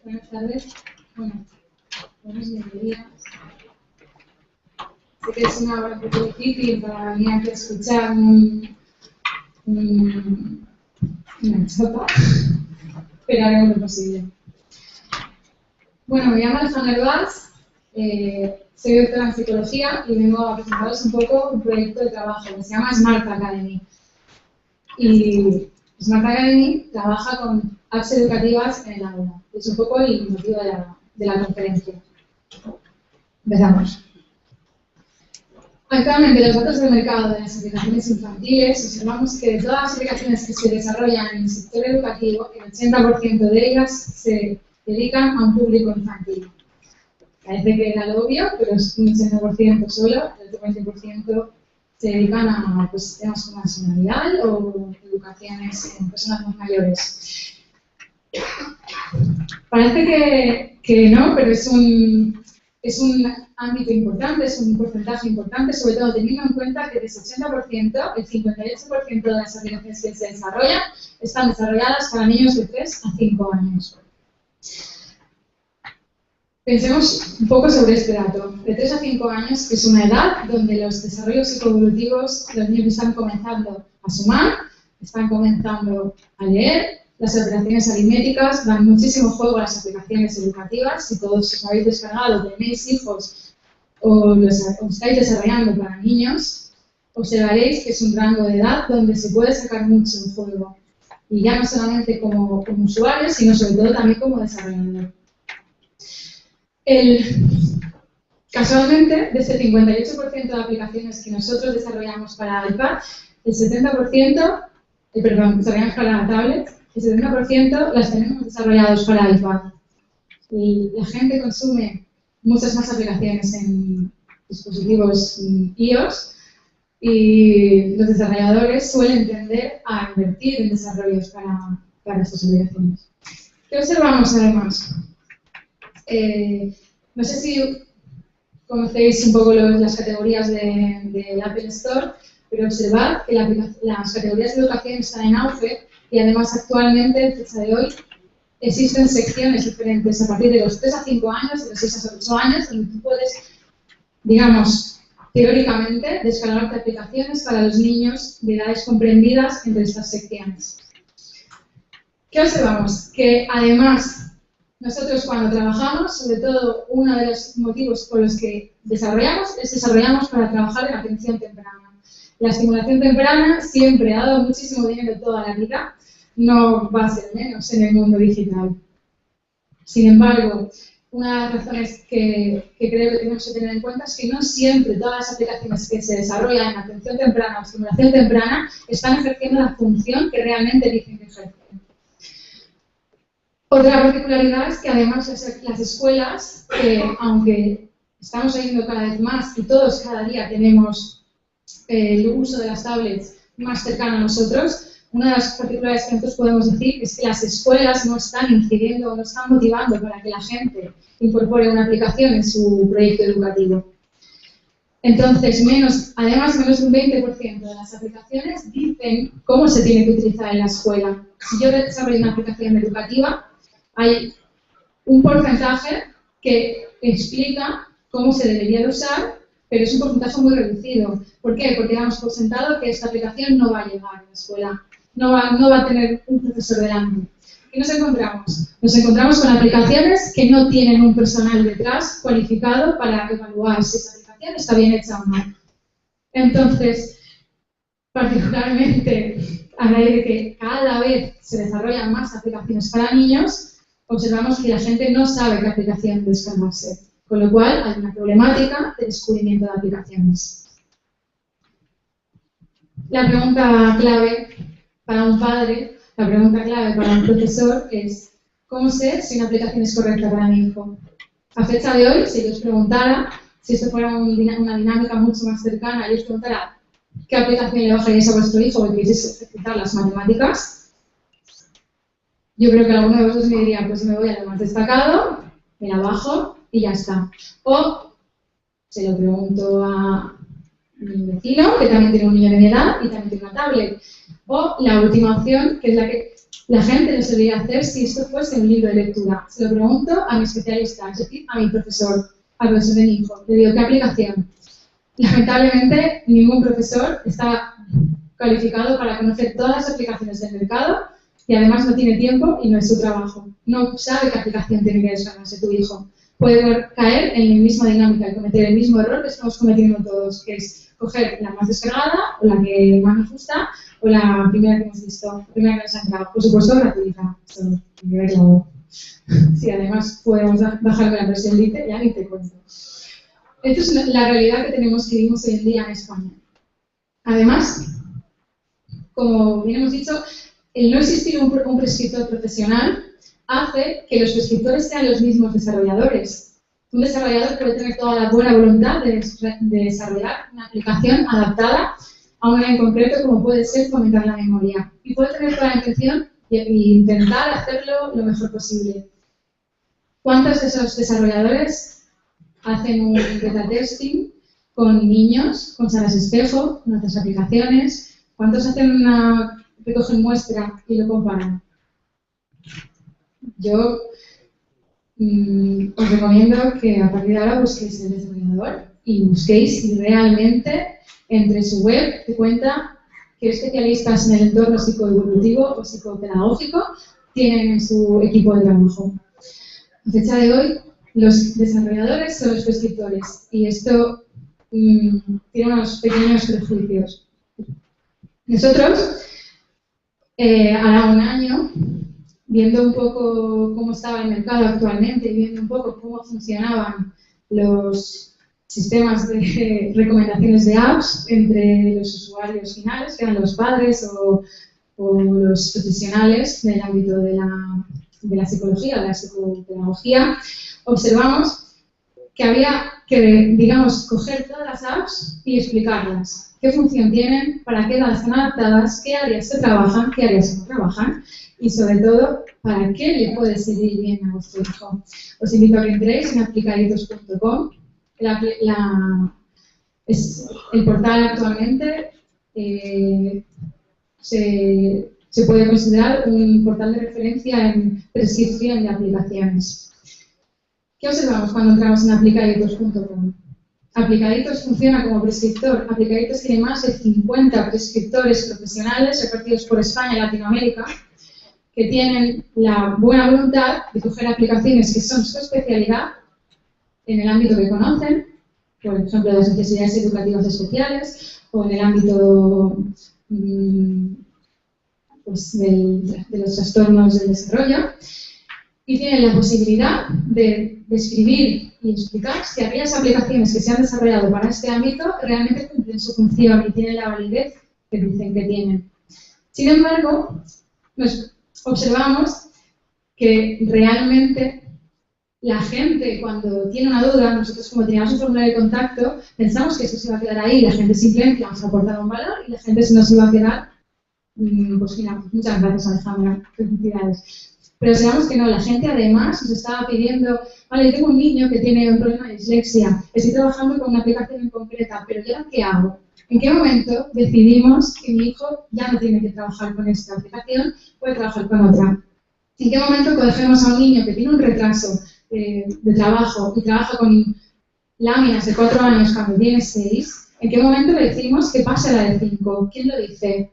Buenas tardes. Bueno, buenos mediodías. Sé que es una hora un poco difícil para mí aquí escuchar una chapa, pero haremos lo posible. Bueno, me llamo Alejandra Herbaz, soy doctora en psicología y vengo a presentaros un poco un proyecto de trabajo que se llama Smart Academy. Y Smart Academy trabaja con apps educativas en el aula. Es un poco el motivo de la conferencia. Empezamos. Actualmente, los datos del mercado de las aplicaciones infantiles, observamos que de todas las aplicaciones que se desarrollan en el sector educativo, el 80% de ellas se dedican a un público infantil. Parece que era lo obvio, pero es un 80% solo, el otro 20% se dedican a temas como acción vial o educaciones en personas más mayores. Parece que no, pero es un ámbito importante, es un porcentaje importante, sobre todo teniendo en cuenta que de ese 80%, el 58% de las aplicaciones que se desarrollan están desarrolladas para niños de 3 a 5 años. Pensemos un poco sobre este dato. De 3 a 5 años, que es una edad donde los desarrollos psicoevolutivos, los niños están comenzando a sumar, están comenzando a leer, las operaciones aritméticas dan muchísimo juego a las aplicaciones educativas. Si todos os habéis descargado, tenéis hijos o los estáis desarrollando para niños, observaréis que es un rango de edad donde se puede sacar mucho juego. Y ya no solamente como usuario, sino sobre todo también como desarrollador. Casualmente, de ese 58% de aplicaciones que nosotros desarrollamos para iPad, el 70%, desarrollamos para la tablet, el 70% las tenemos desarrolladas para iPad. Y la gente consume muchas más aplicaciones en dispositivos iOS y los desarrolladores suelen tender a invertir en desarrollos para estas aplicaciones. ¿Qué observamos además? No sé si conocéis un poco las categorías del Apple Store, pero observad que las categorías de educación están en auge y además actualmente, en fecha de hoy, existen secciones diferentes a partir de los 3 a 5 años, de los 6 a 8 años, donde tú puedes, digamos, teóricamente, descargarte aplicaciones para los niños de edades comprendidas entre estas secciones. ¿Qué observamos? Que además, nosotros cuando trabajamos, sobre todo uno de los motivos por los que desarrollamos para trabajar en atención temprana. La estimulación temprana siempre ha dado muchísimo dinero toda la vida, no va a ser menos en el mundo digital. Sin embargo, una de las razones que creo que tenemos que tener en cuenta es que no siempre todas las aplicaciones que se desarrollan en atención temprana o estimulación temprana están ejerciendo la función que realmente dicen que ejercen. Otra particularidad es que además las escuelas, aunque estamos oyendo cada vez más y todos cada día tenemos el uso de las tablets más cercano a nosotros, una de las particularidades que nosotros podemos decir es que las escuelas no están incidiendo, no están motivando para que la gente incorpore una aplicación en su proyecto educativo. Entonces, además, menos de un 20% de las aplicaciones dicen cómo se tiene que utilizar en la escuela. Si yo desarrollo una aplicación educativa, hay un porcentaje que explica cómo se debería de usar, pero es un porcentaje muy reducido. ¿Por qué? Porque damos por sentado que esta aplicación no va a llegar a la escuela, no va a tener un profesor delante. ¿Qué nos encontramos? Nos encontramos con aplicaciones que no tienen un personal detrás cualificado para evaluar si esa aplicación está bien hecha o no. Entonces, particularmente a raíz de que cada vez se desarrollan más aplicaciones para niños, observamos que la gente no sabe qué aplicación descargarse, con lo cual hay una problemática de descubrimiento de aplicaciones. La pregunta clave para un padre, la pregunta clave para un profesor es ¿cómo sé si una aplicación es correcta para mi hijo? A fecha de hoy, si yo os preguntara, si esto fuera una dinámica mucho más cercana, yo os preguntara ¿qué aplicación le bajaríais a vuestro hijo porque queréis ejercitar las matemáticas? Yo creo que alguno de vosotros me diría, pues me voy a lo más destacado, me la bajo y ya está. O se lo pregunto a mi vecino, que también tiene un niño de mi edad y también tiene una tablet. O la última opción, que es la que la gente no se debería hacer si esto fuese un libro de lectura. Se lo pregunto a mi especialista, es decir, a mi profesor, al profesor de mi hijo. Le digo, ¿qué aplicación? Lamentablemente, ningún profesor está calificado para conocer todas las aplicaciones del mercado y además no tiene tiempo y no es su trabajo. No sabe qué aplicación tiene que descargarse tu hijo. Puede caer en la misma dinámica y cometer el mismo error que estamos cometiendo todos, que es coger la más descargada o la que más nos gusta o la primera que hemos visto, la primera que nos ha entrado. Por supuesto, gratuita. Sí, además podemos bajar la versión Lite, ya ni te cuento. Esta es la realidad que tenemos que vivimos hoy en día en España. Además, como bien hemos dicho, el no existir un prescriptor profesional hace que los prescriptores sean los mismos desarrolladores. Un desarrollador puede tener toda la buena voluntad de desarrollar una aplicación adaptada a un área en concreto, como puede ser fomentar la memoria. Y puede tener toda la intención e intentar hacerlo lo mejor posible. ¿Cuántos de esos desarrolladores hacen un beta testing con niños, con salas espejo, con otras aplicaciones? ¿Cuántos recogen muestra y lo comparan? Yo os recomiendo que a partir de ahora busquéis el desarrollador y busquéis si realmente entre su web te cuenta qué especialistas en el entorno psicoevolutivo o psicopedagógico tienen en su equipo de trabajo. A fecha de hoy, los desarrolladores son los prescriptores y esto tiene unos pequeños prejuicios. Nosotros, hará un año, viendo un poco cómo estaba el mercado actualmente y viendo un poco cómo funcionaban los sistemas de recomendaciones de apps entre los usuarios finales, que eran los padres o los profesionales del ámbito de la psicología, de la psicopedagogía, observamos que había que, digamos, coger todas las apps y explicarlas. ¿Qué función tienen? ¿Para qué edad están adaptadas? ¿Qué áreas se trabajan? ¿Qué áreas no trabajan? Y sobre todo, ¿para qué le puede servir bien a vuestro hijo? Os invito a que entréis en aplicaditos.com. Es el portal actualmente se puede considerar un portal de referencia en prescripción de aplicaciones. ¿Qué observamos cuando entramos en aplicaditos.com? Aplicaditos funciona como prescriptor. Aplicaditos tiene más de 50 prescriptores profesionales repartidos por España y Latinoamérica que tienen la buena voluntad de coger aplicaciones que son su especialidad en el ámbito que conocen, por ejemplo, las necesidades educativas especiales o en el ámbito pues, de los trastornos del desarrollo, y tienen la posibilidad de describir y explicar si aquellas aplicaciones que se han desarrollado para este ámbito realmente cumplen su función y tienen la validez que dicen que tienen. Sin embargo, nos observamos que realmente la gente, cuando tiene una duda, nosotros como teníamos un formulario de contacto, pensamos que esto se iba a quedar ahí, la gente simplemente vamos a aportar un valor y la gente se nos iba a quedar, pues mira, muchas gracias Alejandra, felicidades. Pero observamos que no, la gente además nos estaba pidiendo, vale, yo tengo un niño que tiene un problema de dislexia, estoy trabajando con una aplicación en concreta, pero ¿yo qué hago? ¿En qué momento decidimos que mi hijo ya no tiene que trabajar con esta aplicación, puede trabajar con otra? ¿En qué momento cogemos a un niño que tiene un retraso de trabajo y trabaja con láminas de 4 años cuando tiene 6? ¿En qué momento le decimos que pase a la de 5? ¿Quién lo dice?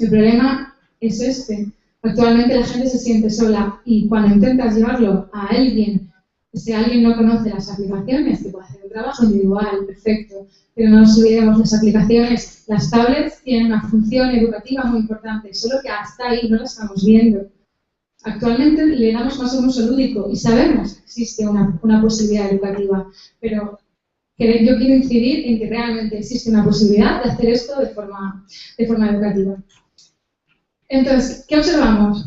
El problema es este. Actualmente la gente se siente sola y cuando intentas llevarlo a alguien, si alguien no conoce las aplicaciones, que puede hacer un trabajo individual, perfecto, pero no nos olvidemos, las aplicaciones, las tablets tienen una función educativa muy importante, solo que hasta ahí no la estamos viendo. Actualmente le damos más un uso lúdico y sabemos que existe una posibilidad educativa, pero yo quiero incidir en que realmente existe una posibilidad de hacer esto de forma educativa. Entonces, ¿qué observamos?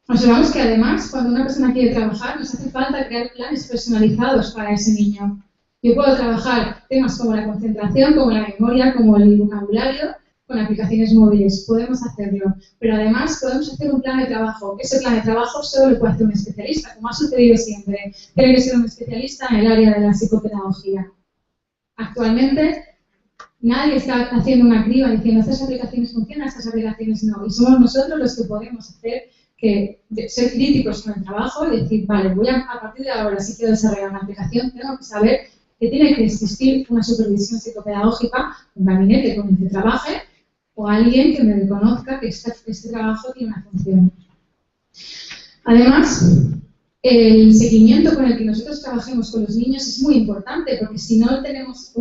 Observamos que además, cuando una persona quiere trabajar, nos hace falta crear planes personalizados para ese niño. Yo puedo trabajar temas como la concentración, como la memoria, como el vocabulario, con aplicaciones móviles. Podemos hacerlo. Pero además podemos hacer un plan de trabajo. Ese plan de trabajo solo lo puede hacer un especialista, como ha sucedido siempre. Tiene que ser un especialista en el área de la psicopedagogía. Actualmente, Nadie está haciendo una criba diciendo estas aplicaciones funcionan, estas aplicaciones no. Y somos nosotros los que podemos hacer ser críticos con el trabajo y decir, vale, a partir de ahora, si quiero desarrollar una aplicación, tengo que saber que tiene que existir una supervisión psicopedagógica, un gabinete con el que trabaje, o alguien que me reconozca que este trabajo tiene una función. Además, el seguimiento con el que nosotros trabajemos con los niños es muy importante, porque si no tenemos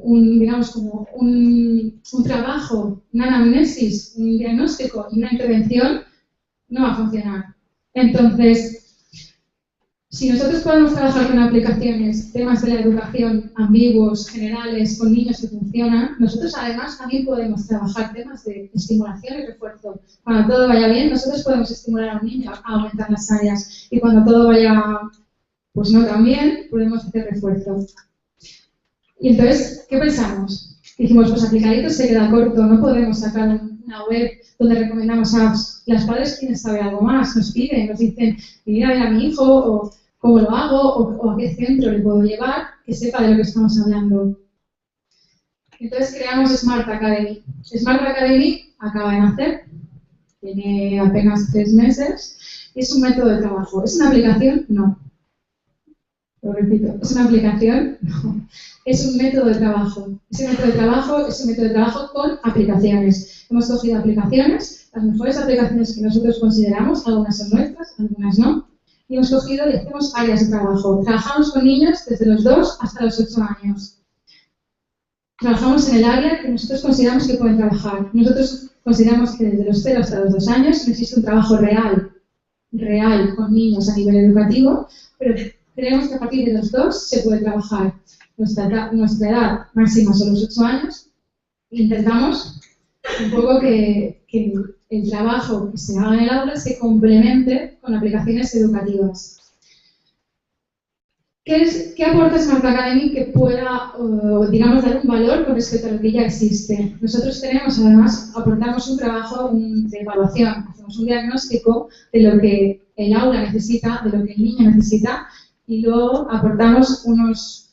digamos, como un trabajo, una anamnesis, un diagnóstico y una intervención, no va a funcionar. Entonces, si nosotros podemos trabajar con aplicaciones, temas de la educación ambiguos, generales, con niños que funcionan, nosotros además también podemos trabajar temas de estimulación y refuerzo. Cuando todo vaya bien, nosotros podemos estimular a un niño a aumentar las áreas. Y cuando todo vaya, pues no tan bien, podemos hacer refuerzo. Y entonces, ¿qué pensamos? Dijimos, pues aplicadito se queda corto, no podemos sacar una web donde recomendamos apps. Las padres quieren saber algo más, nos piden, nos dicen, mira a ver a mi hijo, o cómo lo hago, o a qué centro le puedo llevar, que sepa de lo que estamos hablando. Entonces creamos Smart Academy. Smart Academy acaba de nacer, tiene apenas 3 meses, y es un método de trabajo. ¿Es una aplicación? No. Lo repito, ¿es una aplicación? No. Es un método de trabajo. Ese método de trabajo es un método de trabajo con aplicaciones. Hemos cogido aplicaciones, las mejores aplicaciones que nosotros consideramos, algunas son nuestras, algunas no, y hemos cogido y hacemos áreas de trabajo. Trabajamos con niños desde los 2 hasta los 8 años. Trabajamos en el área que nosotros consideramos que pueden trabajar. Nosotros consideramos que desde los 0 hasta los 2 años no existe un trabajo real con niños a nivel educativo, pero creemos que a partir de los 2 se puede trabajar. Nuestra edad máxima son los 8 años. Intentamos un poco que el trabajo que se haga en el aula se complemente con aplicaciones educativas. ¿Qué aporta Smart Academy que pueda, digamos, dar un valor con respecto a lo que ya existe? Nosotros tenemos, además, aportamos un trabajo de evaluación, hacemos un diagnóstico de lo que el aula necesita, de lo que el niño necesita, y luego aportamos unas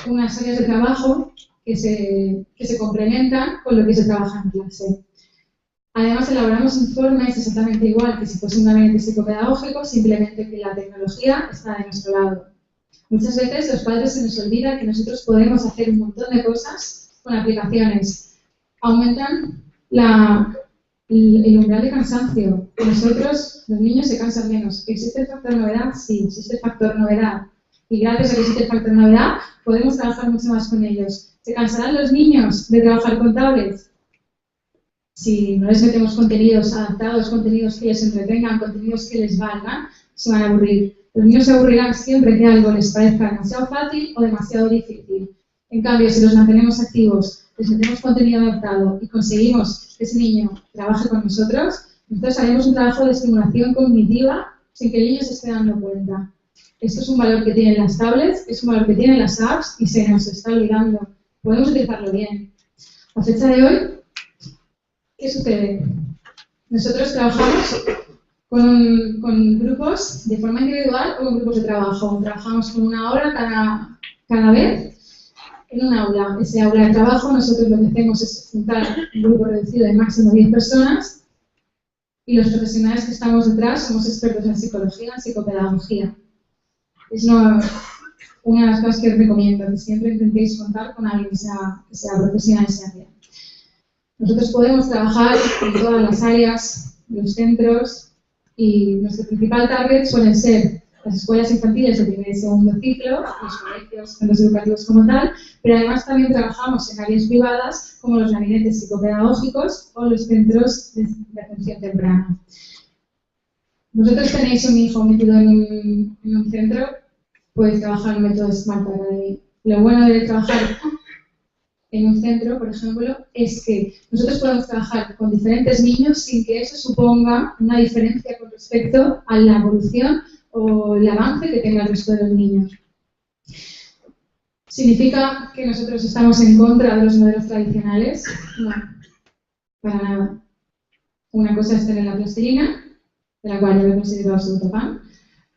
áreas de trabajo que se complementan con lo que se trabaja en clase. Además, elaboramos informes exactamente igual que si fuese un gabinete psicopedagógico, simplemente que la tecnología está de nuestro lado. Muchas veces los padres se nos olvida que nosotros podemos hacer un montón de cosas con aplicaciones. Aumentan el umbral de cansancio. Nosotros, los niños se cansan menos. ¿Existe el factor novedad? Sí, existe el factor novedad. Y gracias a que existe el factor novedad, podemos trabajar mucho más con ellos. ¿Se cansarán los niños de trabajar con tablets? Si no les metemos contenidos adaptados, contenidos que les entretengan, contenidos que les valgan, se van a aburrir. Los niños se aburrirán siempre que algo les parezca demasiado fácil o demasiado difícil. En cambio, si los mantenemos activos, les metemos contenido adaptado y conseguimos que ese niño trabaje con nosotros, entonces haremos un trabajo de estimulación cognitiva sin que el niño se esté dando cuenta. Esto es un valor que tienen las tablets, es un valor que tienen las apps y se nos está olvidando. Podemos utilizarlo bien. A fecha de hoy, ¿qué sucede? Nosotros trabajamos con grupos de forma individual o con grupos de trabajo. Trabajamos con 1 hora cada vez en un aula. Ese aula de trabajo nosotros lo que hacemos es juntar un grupo reducido de máximo 10 personas y los profesionales que estamos detrás somos expertos en psicología, en psicopedagogía. Es una de las cosas que os recomiendo, que siempre intentéis contar con alguien que sea profesional en ese área. Nosotros podemos trabajar en todas las áreas, los centros, y nuestro principal target suelen ser las escuelas infantiles de primer y segundo ciclo, los colegios, centros educativos como tal, pero además también trabajamos en áreas privadas como los gabinetes psicopedagógicos o los centros de atención temprana. Vosotros tenéis un hijo metido en un centro, podéis trabajar en el método Smart Academy. Lo bueno de trabajar en un centro, por ejemplo, es que nosotros podemos trabajar con diferentes niños sin que eso suponga una diferencia con respecto a la evolución o el avance que tenga el resto de los niños. ¿Significa que nosotros estamos en contra de los modelos tradicionales? No, para nada. Una cosa es tener la plastilina, de la cual yo me considero absoluto fan,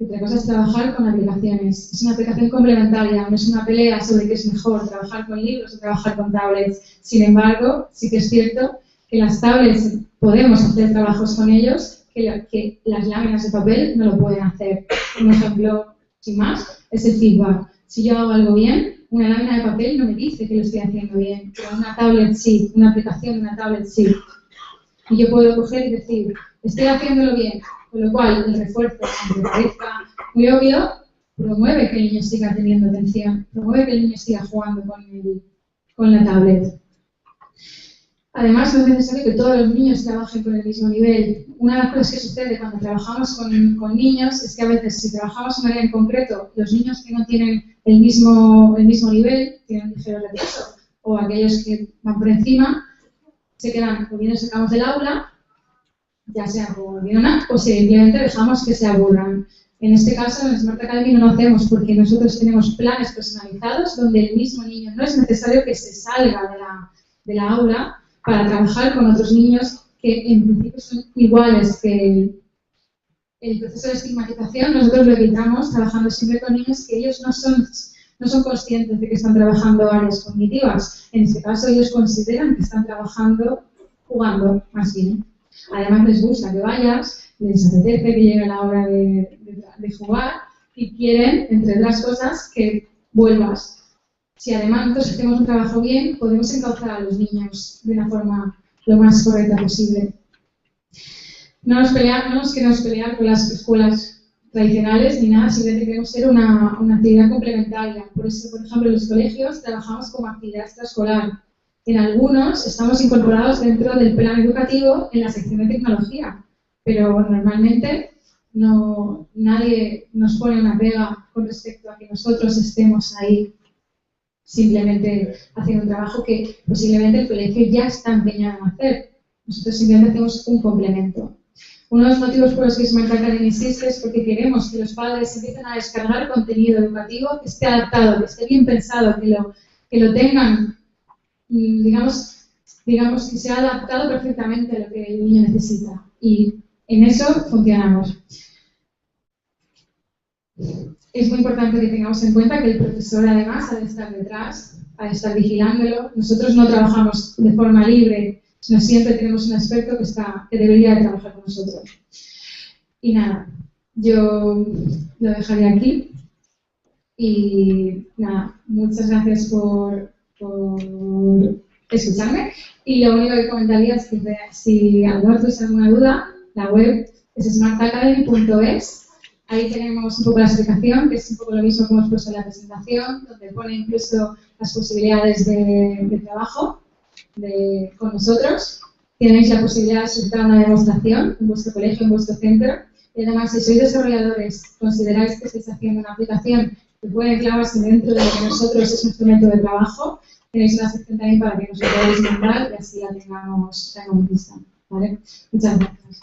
Otra cosa es trabajar con aplicaciones. Es una aplicación complementaria, no es una pelea sobre qué es mejor, trabajar con libros o trabajar con tablets. Sin embargo, sí que es cierto que las tablets podemos hacer trabajos con ellos que las láminas de papel no lo pueden hacer. Un ejemplo, sin más, es el feedback. Si yo hago algo bien, una lámina de papel no me dice que lo estoy haciendo bien, pero una tablet sí, una aplicación de una tablet sí. Y yo puedo coger y decir, estoy haciéndolo bien, con lo cual el refuerzo, aunque parezca muy obvio, promueve que el niño siga teniendo atención, promueve que el niño siga jugando con la tablet. Además, no es necesario que todos los niños trabajen con el mismo nivel. Una de las cosas que sucede cuando trabajamos con niños es que a veces, si trabajamos un área en concreto, los niños que no tienen el mismo nivel, tienen un ligero retraso, o aquellos que van por encima, se quedan o bien los sacamos del aula, ya sea por bien o no, o simplemente dejamos que se aburran. En este caso, en Smart Academy no lo hacemos porque nosotros tenemos planes personalizados donde el mismo niño no es necesario que se salga de la aula para trabajar con otros niños que en principio son iguales que el proceso de estigmatización. Nosotros lo evitamos trabajando siempre con niños que ellos no son conscientes de que están trabajando áreas cognitivas. En este caso, ellos consideran que están trabajando jugando más bien. Además, les gusta que vayas, les apetece que llegue la hora de jugar y quieren, entre otras cosas, que vuelvas. Si además nosotros hacemos un trabajo bien, podemos encauzar a los niños de una forma lo más correcta posible. No nos queremos pelear con las escuelas tradicionales ni nada, simplemente queremos ser una actividad complementaria. Por eso, por ejemplo, en los colegios trabajamos como actividad extraescolar. En algunos estamos incorporados dentro del plan educativo en la sección de tecnología, pero normalmente nadie nos pone una pega con respecto a que nosotros estemos ahí simplemente haciendo un trabajo que posiblemente el colegio ya está empeñado en hacer. Nosotros simplemente hacemos un complemento. Uno de los motivos por los que Smart Academy existe es porque queremos que los padres empiecen a descargar contenido educativo que esté adaptado, que esté bien pensado, que lo tengan, digamos que sea adaptado perfectamente a lo que el niño necesita. Y en eso funcionamos. Es muy importante que tengamos en cuenta que el profesor además ha de estar detrás, ha de estar vigilándolo. Nosotros no trabajamos de forma libre, sino siempre tenemos un experto que debería de trabajar con nosotros. Y nada, yo lo dejaré aquí. Y nada, muchas gracias por escucharme. Y lo único que comentaría es que si alguno tuviese alguna duda, la web es smartacademy.es. Ahí tenemos un poco la explicación, que es un poco lo mismo que hemos puesto en la presentación, donde pone incluso las posibilidades de trabajo con nosotros. Tenéis la posibilidad de solicitar una demostración en vuestro colegio, en vuestro centro. Y además, si sois desarrolladores, consideráis que estáis haciendo una aplicación que puede clavarse dentro de lo que nosotros es nuestro método de trabajo, tenéis una sección también para que nos lo podáis mandar y así la tengamos lista. ¿Vale? Muchas gracias.